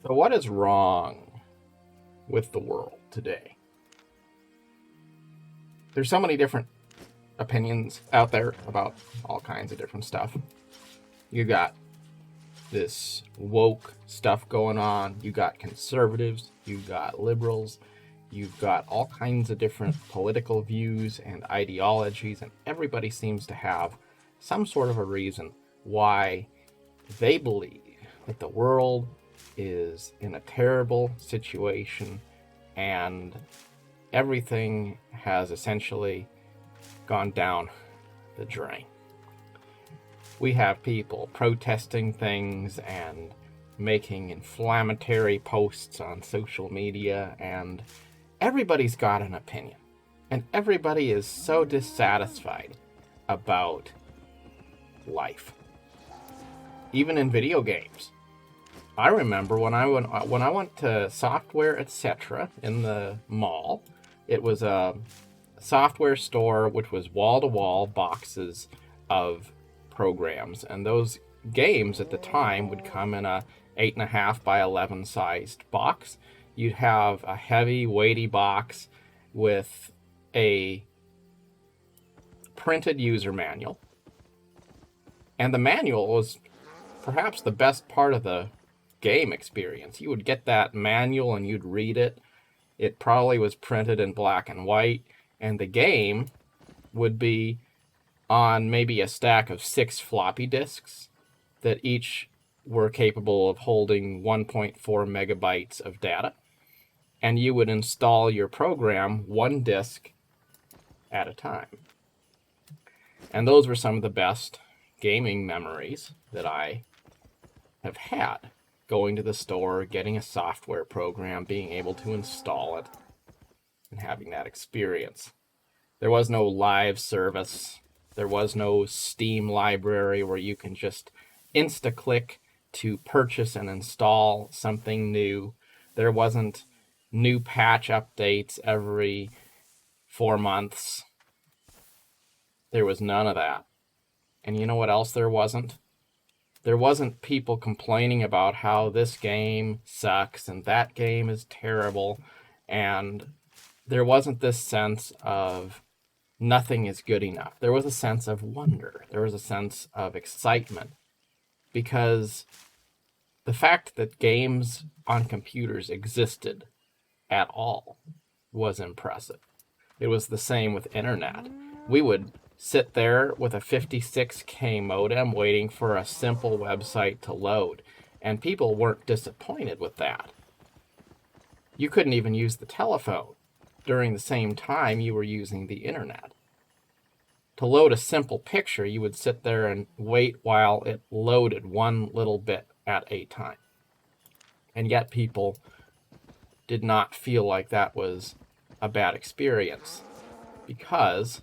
So what is wrong with the world today? There's so many different opinions out there about all kinds of different stuff. You got this woke stuff going on. You got conservatives. You got liberals. You've got all kinds of different political views and ideologies, and everybody seems to have some sort of a reason why they believe that the world is in a terrible situation and everything has essentially gone down the drain. We have people protesting things and making inflammatory posts on social media, and everybody's got an opinion. And everybody is so dissatisfied about life. Even in video games. I remember when I went to Software Etc. in the mall. It was a software store which was wall-to-wall boxes of programs, and those games at the time would come in a 8.5 by 11 sized box. You'd have a heavy, weighty box with a printed user manual, and the manual was perhaps the best part of the game experience. You would get that manual and you'd read it. It probably was printed in black and white, and the game would be on maybe a stack of 6 floppy disks that each were capable of holding 1.4 megabytes of data. And you would install your program one disk at a time. And those were some of the best gaming memories that I have had. Going to the store, getting a software program, being able to install it, and having that experience. There was no live service. There was no Steam library where you can just insta-click to purchase and install something new. There wasn't new patch updates every 4 months. There was none of that. And you know what else there wasn't? There wasn't people complaining about how this game sucks and that game is terrible. And there wasn't this sense of nothing is good enough. There was a sense of wonder. There was a sense of excitement. Because the fact that games on computers existed at all was impressive. It was the same with internet. We would sit there with a 56K modem waiting for a simple website to load, and people weren't disappointed with that. You couldn't even use the telephone during the same time you were using the internet. To load a simple picture, you would sit there and wait while it loaded one little bit at a time. And yet people did not feel like that was a bad experience, because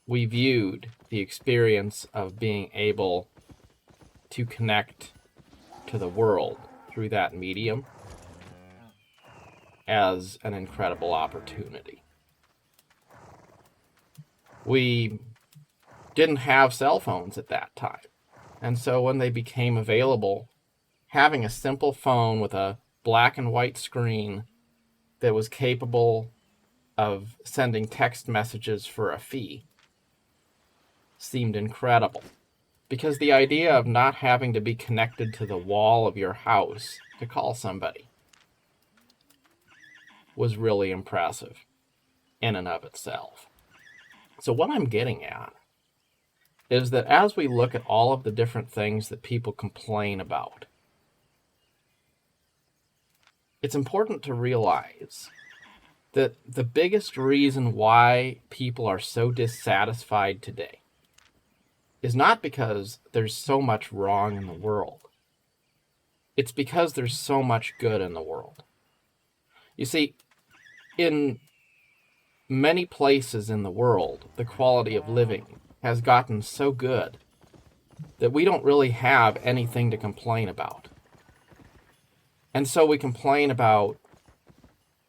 we viewed the experience of being able to connect to the world through that medium as an incredible opportunity. We didn't have cell phones at that time. And so when they became available, having a simple phone with a black and white screen that was capable of sending text messages for a fee seemed incredible. Because the idea of not having to be connected to the wall of your house to call somebody was really impressive in and of itself. So what I'm getting at is that as we look at all of the different things that people complain about, it's important to realize that the biggest reason why people are so dissatisfied today is not because there's so much wrong in the world. It's because there's so much good in the world. You see, in many places in the world, the quality of living has gotten so good that we don't really have anything to complain about. And so we complain about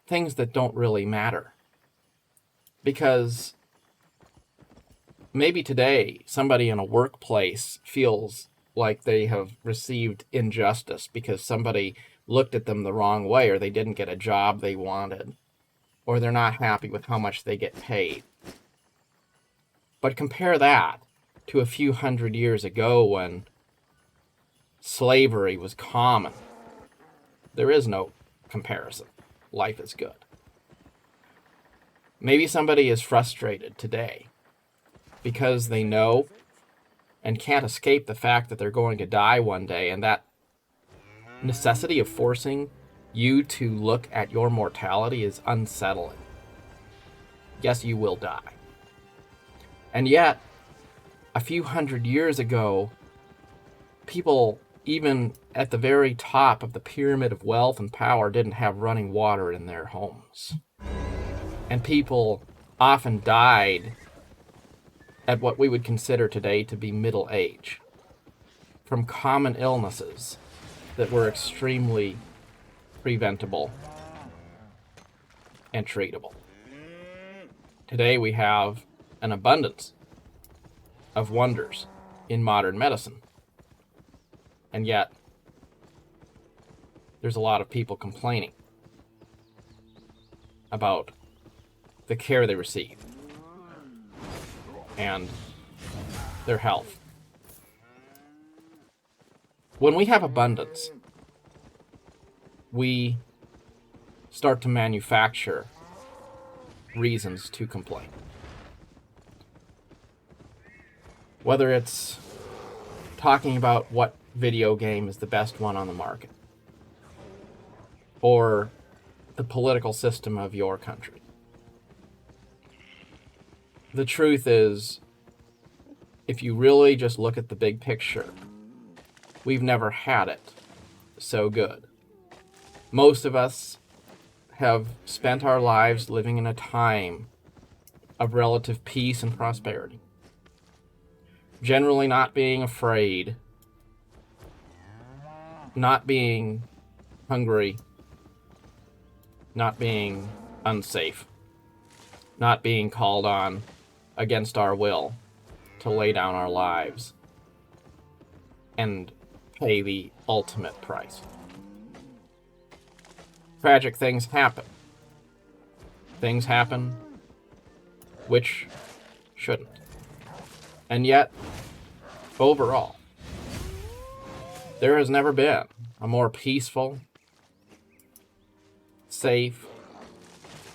things that don't really matter. Because maybe today somebody in a workplace feels like they have received injustice because somebody looked at them the wrong way, or they didn't get a job they wanted, or they're not happy with how much they get paid. But compare that to a few hundred years ago when slavery was common. There is no comparison. Life is good. Maybe somebody is frustrated today because they know and can't escape the fact that they're going to die one day, and that necessity of forcing you to look at your mortality is unsettling. Yes, you will die. And yet, a few hundred years ago, people, even at the very top of the pyramid of wealth and power, didn't have running water in their homes. And people often died at what we would consider today to be middle age from common illnesses that were extremely preventable and treatable. Today we have an abundance of wonders in modern medicine. And yet, there's a lot of people complaining about the care they receive and their health. When we have abundance, we start to manufacture reasons to complain. Whether it's talking about what video game is the best one on the market, or the political system of your country. The truth is, if you really just look at the big picture, we've never had it so good. Most of us have spent our lives living in a time of relative peace and prosperity. Generally not being afraid, not being hungry, not being unsafe, not being called on against our will to lay down our lives and pay the ultimate price. Tragic things happen. Things happen which shouldn't. And yet, overall, there has never been a more peaceful, safe,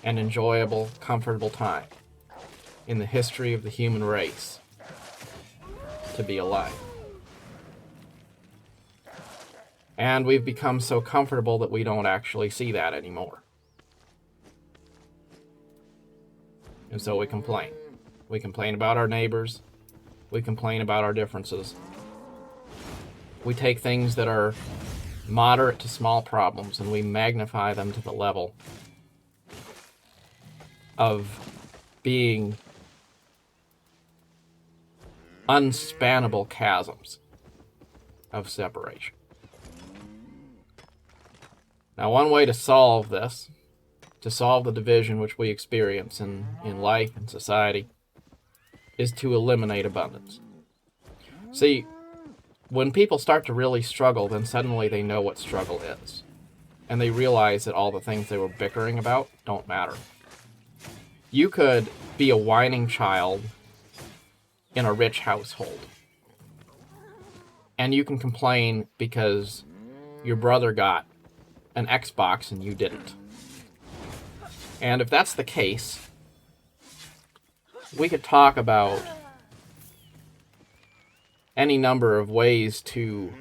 and enjoyable, comfortable time in the history of the human race to be alive. And we've become so comfortable that we don't actually see that anymore. And so we complain. We complain about our neighbors. We complain about our differences. We take things that are moderate to small problems and we magnify them to the level of being unspannable chasms of separation. Now, one way to solve this, to solve the division which we experience in life and society, is to eliminate abundance. See, when people start to really struggle, then suddenly they know what struggle is. And they realize that all the things they were bickering about don't matter. You could be a whining child in a rich household. And you can complain because your brother got an Xbox and you didn't. And if that's the case, we could talk about any number of ways to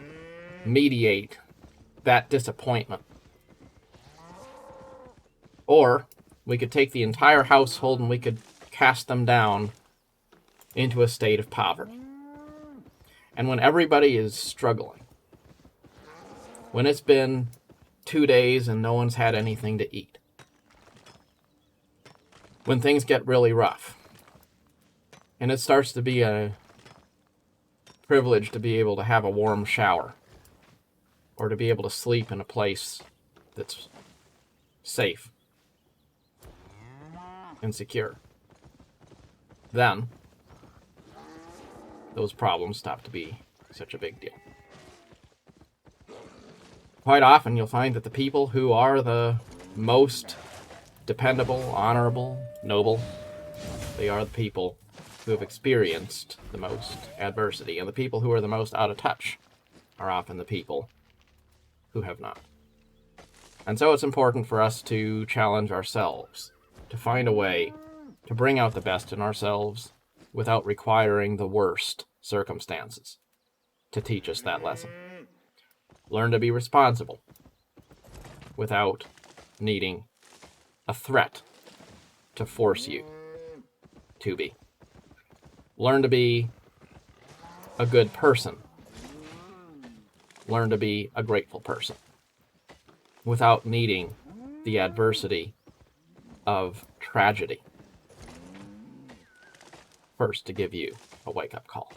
mediate that disappointment. Or we could take the entire household and we could cast them down into a state of poverty. And when everybody is struggling, when it's been 2 days and no one's had anything to eat, when things get really rough, and it starts to be a privilege to be able to have a warm shower, or to be able to sleep in a place that's safe and secure, then those problems stop to be such a big deal. Quite often you'll find that the people who are the most dependable, honorable, noble, they are the people who have experienced the most adversity. And the people who are the most out of touch are often the people who have not. And so it's important for us to challenge ourselves, to find a way to bring out the best in ourselves without requiring the worst circumstances to teach us that lesson. Learn to be responsible without needing a threat to force you to be. Learn to be a good person. Learn to be a grateful person without needing the adversity of tragedy first to give you a wake-up call.